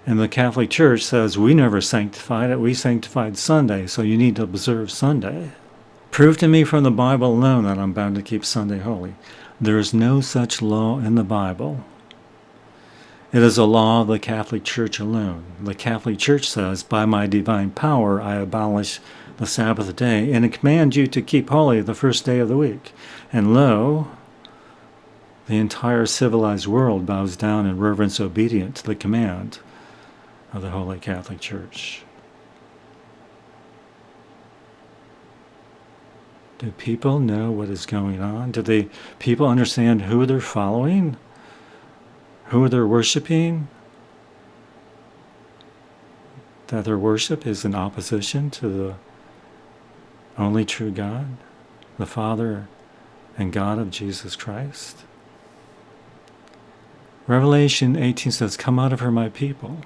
And the Catholic Church says, we never sanctified it, we sanctified Sunday, so you need to observe Sunday. Prove to me from the Bible alone that I'm bound to keep Sunday holy. There is no such law in the Bible. It is a law of the Catholic Church alone. The Catholic Church says, by my divine power I abolish the Sabbath day, and command you to keep holy the first day of the week. And lo, the entire civilized world bows down in reverence obedient to the command of the Holy Catholic Church. Do people know what is going on? Do people understand who they're following? who they're worshiping, that their worship is in opposition to the only true God, the Father and God of Jesus Christ. Revelation 18 says, "Come out of her, my people."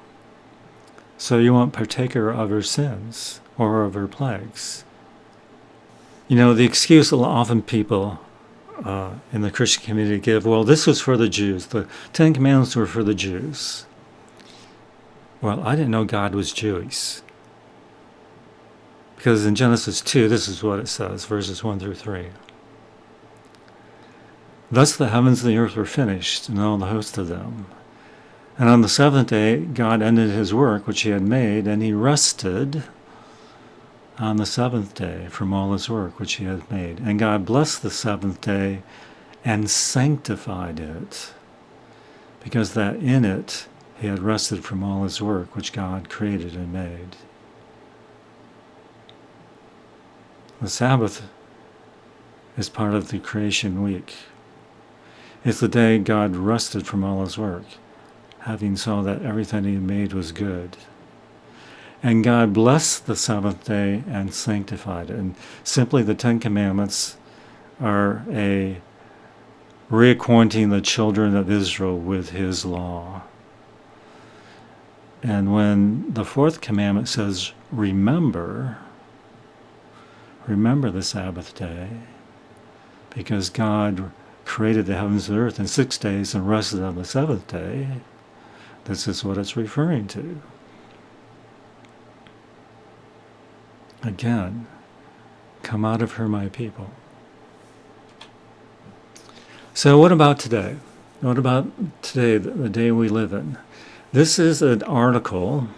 So you won't partaker of her sins or of her plagues. You know, the excuse that often people in the Christian community give, well, this was for the Jews. The Ten Commandments were for the Jews. Well, I didn't know God was Jewish. Because in Genesis 2, this is what it says, verses 1 through 3. "Thus the heavens and the earth were finished, and all the host of them. And on the seventh day God ended his work which he had made, and he rested on the seventh day from all his work which he had made. And God blessed the seventh day and sanctified it, because that in it he had rested from all his work which God created and made." The Sabbath is part of the creation week. It's the day God rested from all his work, having saw that everything he made was good. And God blessed the seventh day and sanctified it. And simply the Ten Commandments are a reacquainting the children of Israel with his law. And when the fourth commandment says, remember the Sabbath day, because God created the heavens and the earth in 6 days and rested on the seventh day, this is what it's referring to. Again, come out of her, my people. So what about today? What about today, the day we live in? This is an article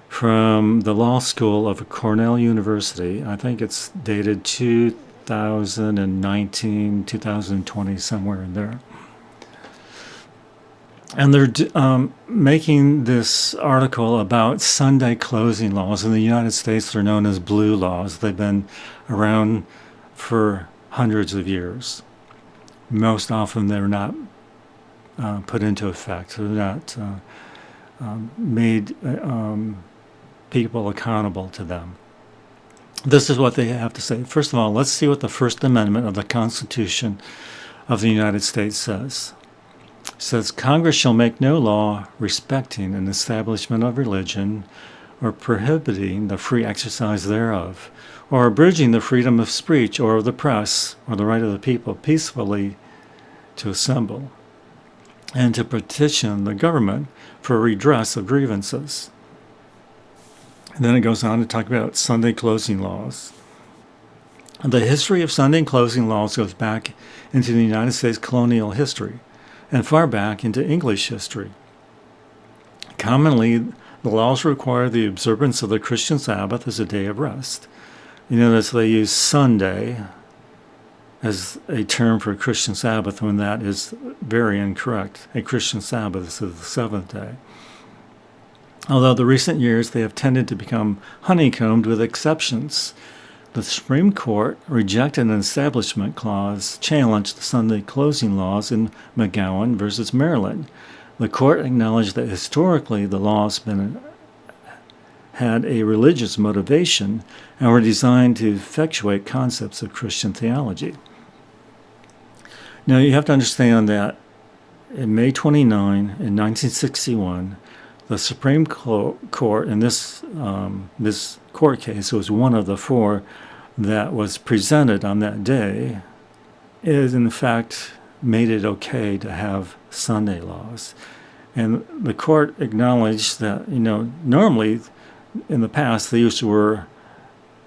from the law school of Cornell University. I think it's dated 2019, 2020, somewhere in there. And they're making this article about Sunday closing laws. In the United States, they're known as blue laws. They've been around for hundreds of years. Most often, they're not put into effect. They're not made people accountable to them. This is what they have to say. First of all, let's see what the First Amendment of the Constitution of the United States says. It says, "Congress shall make no law respecting an establishment of religion, or prohibiting the free exercise thereof, or abridging the freedom of speech or of the press, or the right of the people peacefully to assemble, and to petition the government for redress of grievances." And then it goes on to talk about Sunday closing laws. The history of Sunday closing laws goes back into the United States colonial history, and far back into English history. Commonly, the laws require the observance of the Christian Sabbath as a day of rest. You notice they use Sunday as a term for Christian Sabbath when that is very incorrect. A Christian Sabbath is the seventh day. Although the recent years they have tended to become honeycombed with exceptions. The Supreme Court rejected an establishment clause, challenged the Sunday closing laws in McGowan versus Maryland. The court acknowledged that historically the laws had a religious motivation and were designed to effectuate concepts of Christian theology. Now you have to understand that in May 29, in 1961, the Supreme Court, in this court case, was one of the four that was presented on that day, is in fact made it okay to have Sunday laws. And the court acknowledged that, normally in the past these were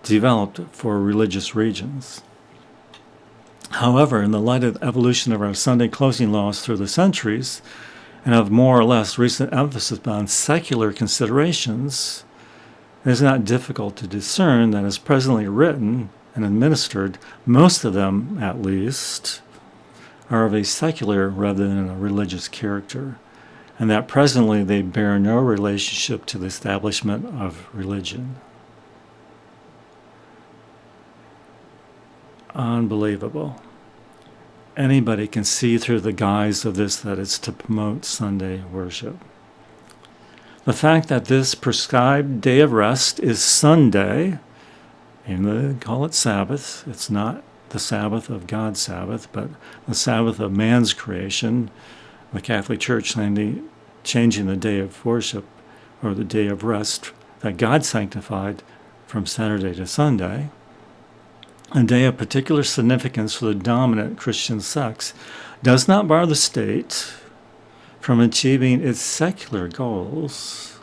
developed for religious regions. However, in the light of the evolution of our Sunday closing laws through the centuries, and of more or less recent emphasis on secular considerations, it is not difficult to discern that as presently written and administered, most of them, at least, are of a secular rather than a religious character, and that presently they bear no relationship to the establishment of religion. Unbelievable. anybody can see through the guise of this that it's to promote Sunday worship. The fact that this prescribed day of rest is Sunday, even though they call it Sabbath, it's not the Sabbath of God's Sabbath, but the Sabbath of man's creation, the Catholic Church namely changing the day of worship or the day of rest that God sanctified from Saturday to Sunday, a day of particular significance for the dominant Christian sects, does not bar the state from achieving its secular goals.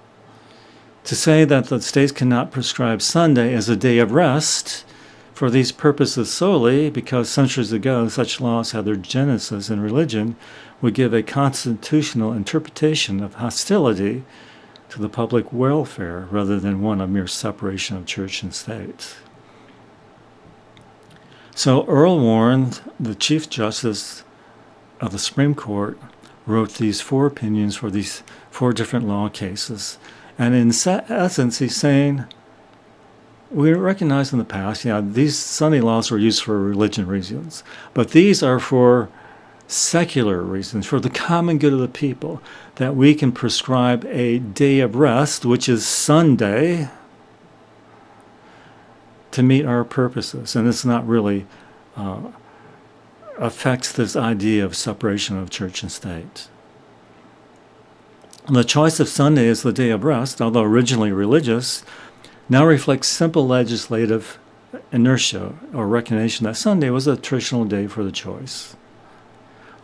To say that the states cannot prescribe Sunday as a day of rest for these purposes solely because centuries ago such laws had their genesis in religion would give a constitutional interpretation of hostility to the public welfare rather than one of mere separation of church and state. So Earl Warren, the Chief Justice of the Supreme Court, wrote these 4 opinions for these 4 different law cases. And in essence, he's saying, we recognize in the past, these Sunday laws were used for religion reasons, but these are for secular reasons, for the common good of the people, that we can prescribe a day of rest, which is Sunday, to meet our purposes. And it's not really affects this idea of separation of church and state. The choice of Sunday as the day of rest, although originally religious, now reflects simple legislative inertia or recognition that Sunday was a traditional day for the choice.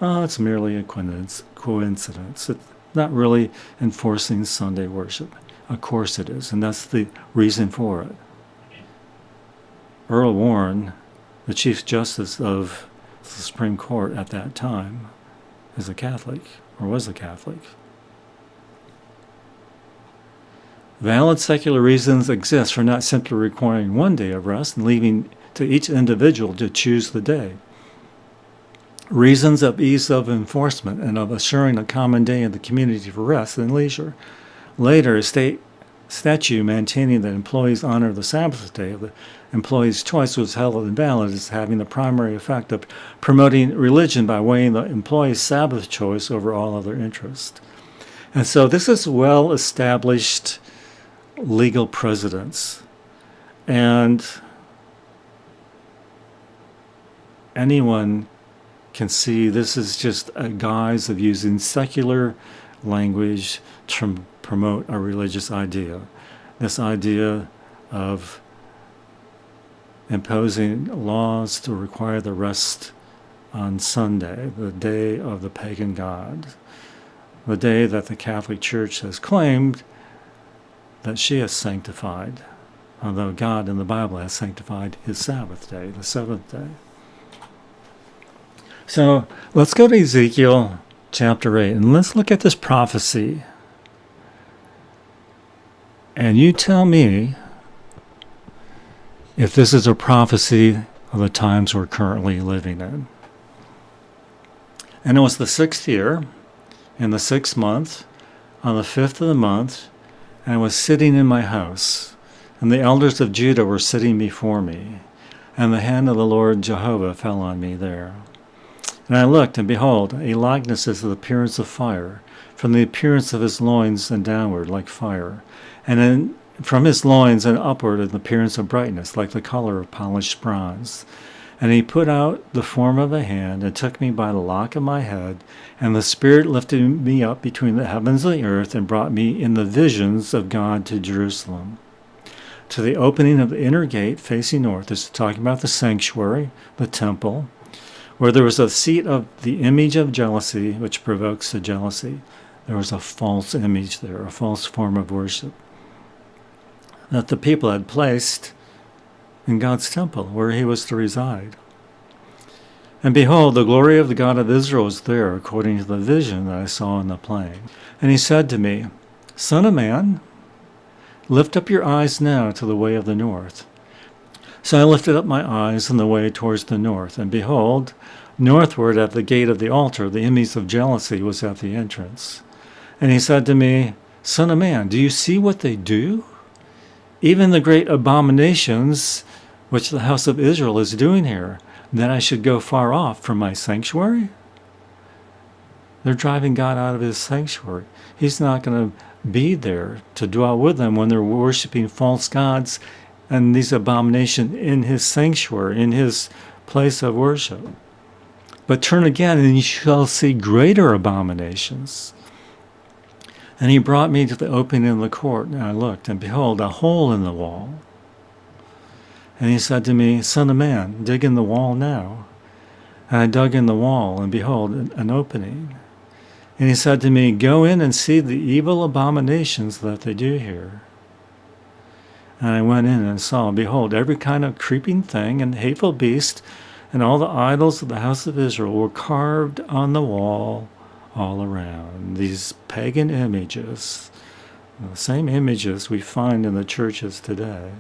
It's merely a coincidence. It's not really enforcing Sunday worship. Of course it is, and that's the reason for it. Earl Warren, the Chief Justice of the Supreme Court at that time, is a Catholic, or was a Catholic. Valid secular reasons exist for not simply requiring one day of rest and leaving to each individual to choose the day. Reasons of ease of enforcement and of assuring a common day in the community for rest and leisure. Later, a state statute maintaining that employees honor the Sabbath day of the employee's choice was held invalid as having the primary effect of promoting religion by weighing the employee's Sabbath choice over all other interests. And so this is well-established legal precedents. And anyone can see this is just a guise of using secular language to promote a religious idea. This idea of imposing laws to require the rest on Sunday, the day of the pagan god, the day that the Catholic Church has claimed that she has sanctified, although God in the Bible has sanctified his Sabbath day, the 7th day. So let's go to Ezekiel chapter 8, and let's look at this prophecy. And you tell me if this is a prophecy of the times we're currently living in. And it was the 6th year, in the 6th month, on the 5th of the month, and I was sitting in my house, and the elders of Judah were sitting before me, and the hand of the Lord Jehovah fell on me there. And I looked, and behold, a likeness as of the appearance of fire, from the appearance of his loins and downward like fire, and from his loins and upward an appearance of brightness, like the color of polished bronze. And he put out the form of a hand, and took me by the lock of my head, and the Spirit lifted me up between the heavens and the earth, and brought me in the visions of God to Jerusalem, to the opening of the inner gate facing north. This is talking about the sanctuary, the temple, where there was a seat of the image of jealousy, which provokes the jealousy. There was a false image there, a false form of worship that the people had placed in God's temple, where he was to reside. And behold, the glory of the God of Israel was there, according to the vision that I saw in the plain. And he said to me, Son of man, lift up your eyes now to the way of the north. So I lifted up my eyes in the way towards the north, and behold, northward at the gate of the altar, the image of jealousy was at the entrance. And he said to me, Son of man, do you see what they do? Even the great abominations which the house of Israel is doing here. that I should go far off from my sanctuary? They're driving God out of his sanctuary. He's not going to be there to dwell with them when they're worshiping false gods and these abominations in his sanctuary, in his place of worship. But turn again, and you shall see greater abominations. And he brought me to the opening of the court, and I looked, and behold, a hole in the wall. And he said to me, Son of man, dig in the wall now. And I dug in the wall, and behold, an opening. And he said to me, Go in and see the evil abominations that they do here. And I went in and saw, and behold, every kind of creeping thing and hateful beast, and all the idols of the house of Israel were carved on the wall all around. These pagan images, the same images we find in the churches today.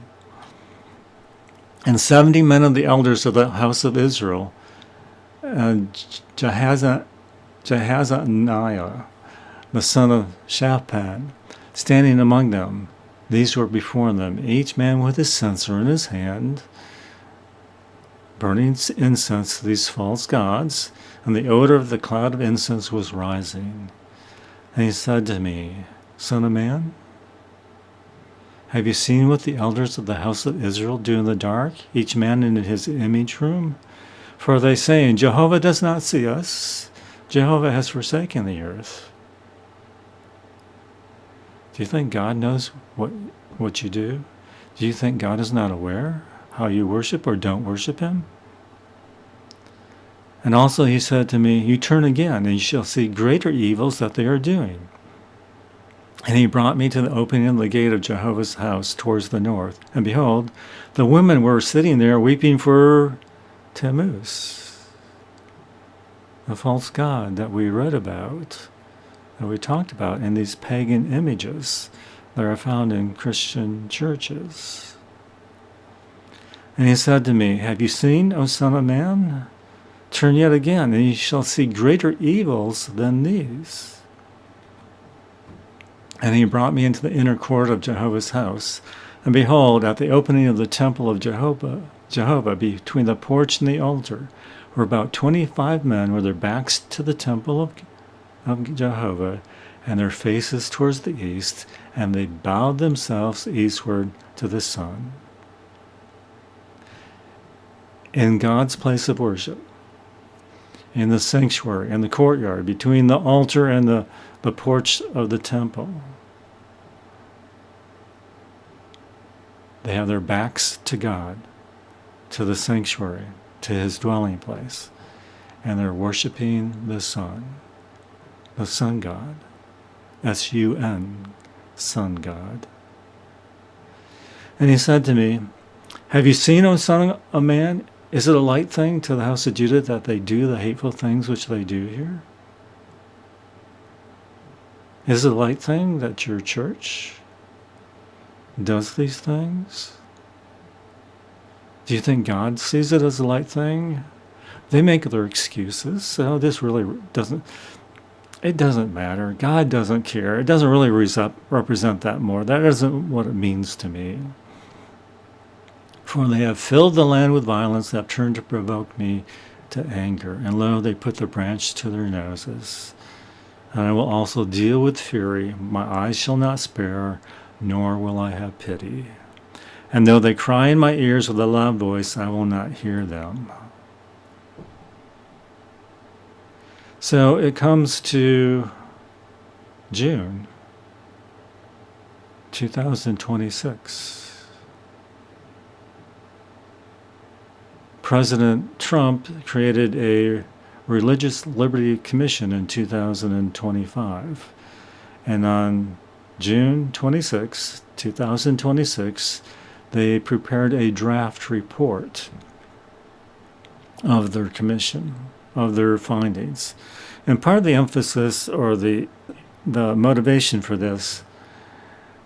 And 70 men of the elders of the house of Israel, Jehazaniah, the son of Shaphan, standing among them, these were before them, each man with his censer in his hand, burning incense to these false gods, and the odor of the cloud of incense was rising. And he said to me, Son of man, have you seen what the elders of the house of Israel do in the dark, each man in his image room? For they say, Jehovah does not see us. Jehovah has forsaken the earth. Do you think God knows what you do? Do you think God is not aware how you worship or don't worship him? And also he said to me, You turn again, and you shall see greater evils that they are doing. And he brought me to the opening of the gate of Jehovah's house towards the north. And behold, the women were sitting there weeping for Tammuz, the false god that we read about, that we talked about in these pagan images that are found in Christian churches. And he said to me, Have you seen, O son of man? Turn yet again, and you shall see greater evils than these. And he brought me into the inner court of Jehovah's house. And behold, at the opening of the temple of Jehovah, between the porch and the altar, were about 25 men with their backs to the temple of Jehovah, and their faces towards the east, and they bowed themselves eastward to the sun. In God's place of worship, in the sanctuary, in the courtyard, between the altar and the porch of the temple, they have their backs to God, to the sanctuary, to his dwelling place, and they're worshiping the sun God, S-U-N, sun God. And he said to me, Have you seen, O son of man, is it a light thing to the house of Judah that they do the hateful things which they do here? Is it a light thing that your church does these things? Do you think God sees it as a light thing? They make their excuses. Oh, this really doesn't matter. God doesn't care. It doesn't really represent that more. That isn't what it means to me. For they have filled the land with violence, they have turned to provoke me to anger. And lo, they put the branch to their noses. And I will also deal with fury. My eyes shall not spare, nor will I have pity. And though they cry in my ears with a loud voice, I will not hear them. So it comes to June 2026. President Trump created a Religious Liberty Commission in 2025. And on June 26, 2026, they prepared a draft report of their commission, of their findings. And part of the emphasis or the motivation for this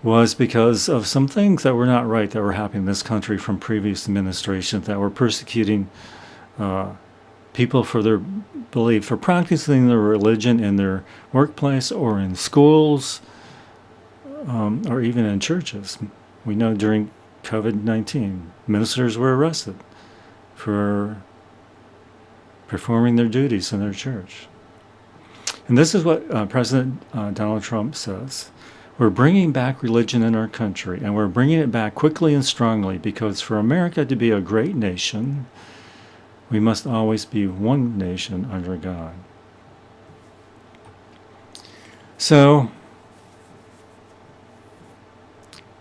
was because of some things that were not right that were happening in this country from previous administrations that were persecuting people for their belief, for practicing their religion in their workplace or in schools or even in churches. We know during COVID-19, ministers were arrested for performing their duties in their church. And this is what President Donald Trump says. We're bringing back religion in our country, and we're bringing it back quickly and strongly, because for America to be a great nation, we must always be one nation under God. So,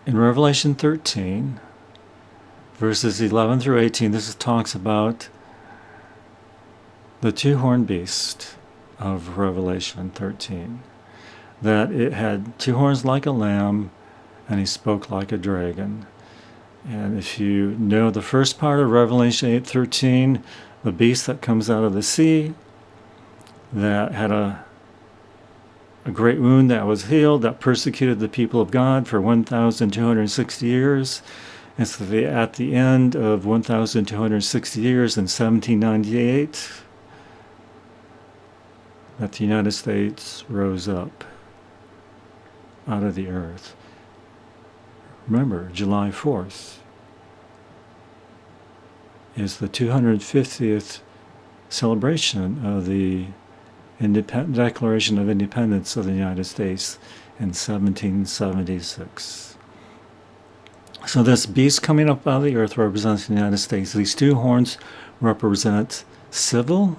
in Revelation 13, verses 11 through 18, this talks about the two-horned beast of Revelation 13. That it had two horns like a lamb, and he spoke like a dragon. And if you know the first part of Revelation 8:13, the beast that comes out of the sea, that had a great wound that was healed, that persecuted the people of God for 1,260 years. And so at the end of 1,260 years in 1798, that the United States rose up out of the earth. Remember, July 4th is the 250th celebration of the Declaration of Independence of the United States in 1776. So this beast coming up out of the earth represents the United States. These two horns represent civil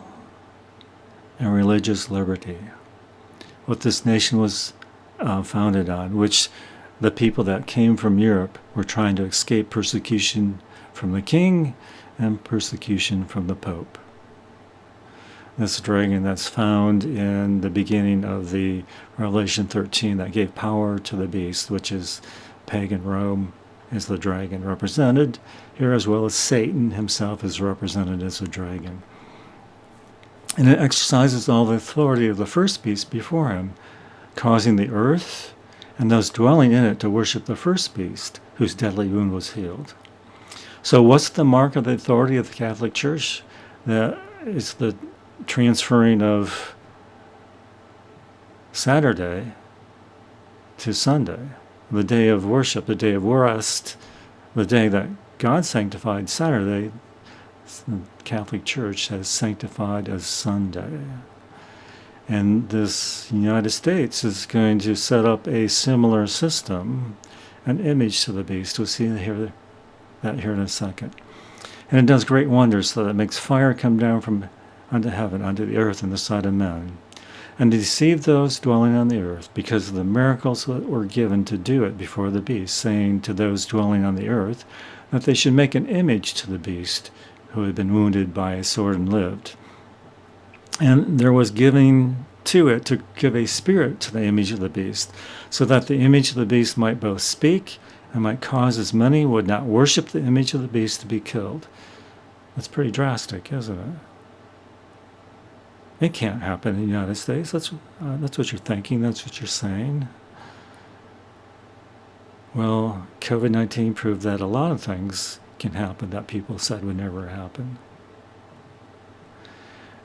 and religious liberty, what this nation was founded on, which the people that came from Europe were trying to escape persecution from the king and persecution from the Pope. This dragon that's found in the beginning of the Revelation 13 that gave power to the beast, which is pagan Rome, is the dragon represented here, as well as Satan himself is represented as a dragon. And it exercises all the authority of the first beast before him, causing the earth and those dwelling in it to worship the first beast, whose deadly wound was healed. So what's the mark of the authority of the Catholic Church? That is the transferring of Saturday to Sunday, the day of worship, the day of rest, the day that God sanctified Saturday, the Catholic Church has sanctified as Sunday. And this United States is going to set up a similar system, an image to the beast. We'll see that here in a second. And it does great wonders, so that it makes fire come down from unto heaven, unto the earth, in the sight of men, and to deceive those dwelling on the earth, because of the miracles that were given to do it before the beast, saying to those dwelling on the earth that they should make an image to the beast who had been wounded by a sword and lived. And there was giving to it to give a spirit to the image of the beast, so that the image of the beast might both speak and might cause as many who would not worship the image of the beast to be killed. That's pretty drastic, isn't it? It can't happen in the United States. That's what you're thinking. That's what you're saying. Well, COVID-19 proved that a lot of things can happen that people said would never happen.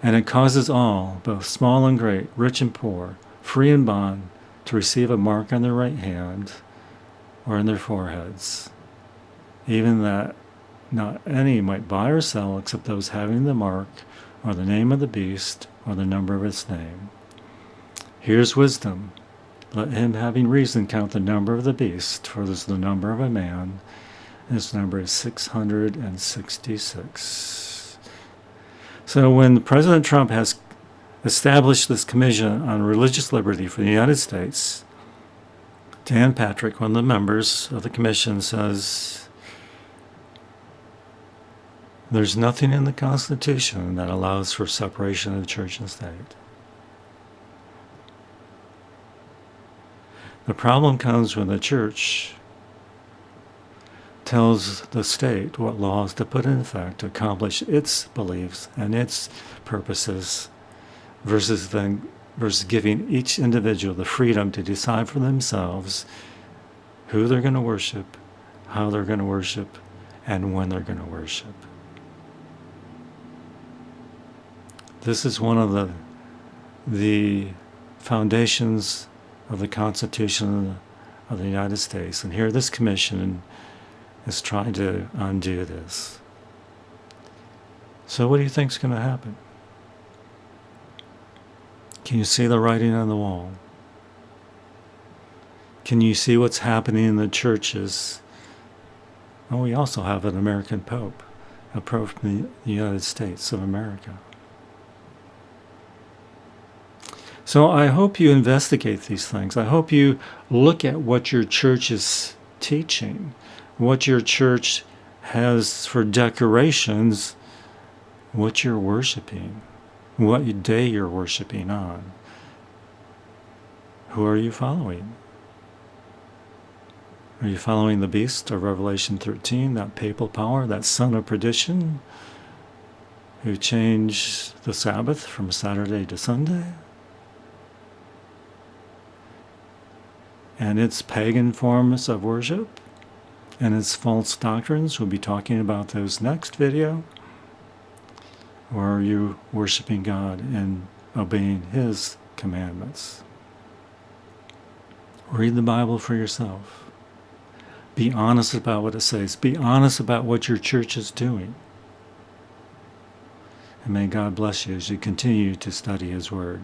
And it causes all, both small and great, rich and poor, free and bond, to receive a mark on their right hand or in their foreheads, even that not any might buy or sell except those having the mark or the name of the beast or the number of its name. Here's wisdom. Let him having reason count the number of the beast, for this is the number of a man, and his number is 666. So when President Trump has established this commission on religious liberty for the United States, Dan Patrick, one of the members of the commission, says, there's nothing in the Constitution that allows for separation of church and state. The problem comes when the church tells the state what laws to put in effect to accomplish its beliefs and its purposes, versus giving each individual the freedom to decide for themselves who they're going to worship, how they're going to worship, and when they're going to worship. This is one of the foundations of the Constitution of the United States. And here this commission is trying to undo this. So what do you think is going to happen? Can you see the writing on the wall? Can you see what's happening in the churches? Oh, we also have an American Pope, a Pope from the United States of America. So I hope you investigate these things. I hope you look at what your church is teaching, what your church has for decorations, what you're worshiping, what day you're worshiping on. Who are you following? Are you following the beast of Revelation 13, that papal power, that son of perdition, who changed the Sabbath from Saturday to Sunday? And its pagan forms of worship and its false doctrines, we'll be talking about those next video. Or are you worshiping God and obeying His commandments? Read the Bible for yourself. Be honest about what it says. Be honest about what your church is doing. And may God bless you as you continue to study His Word.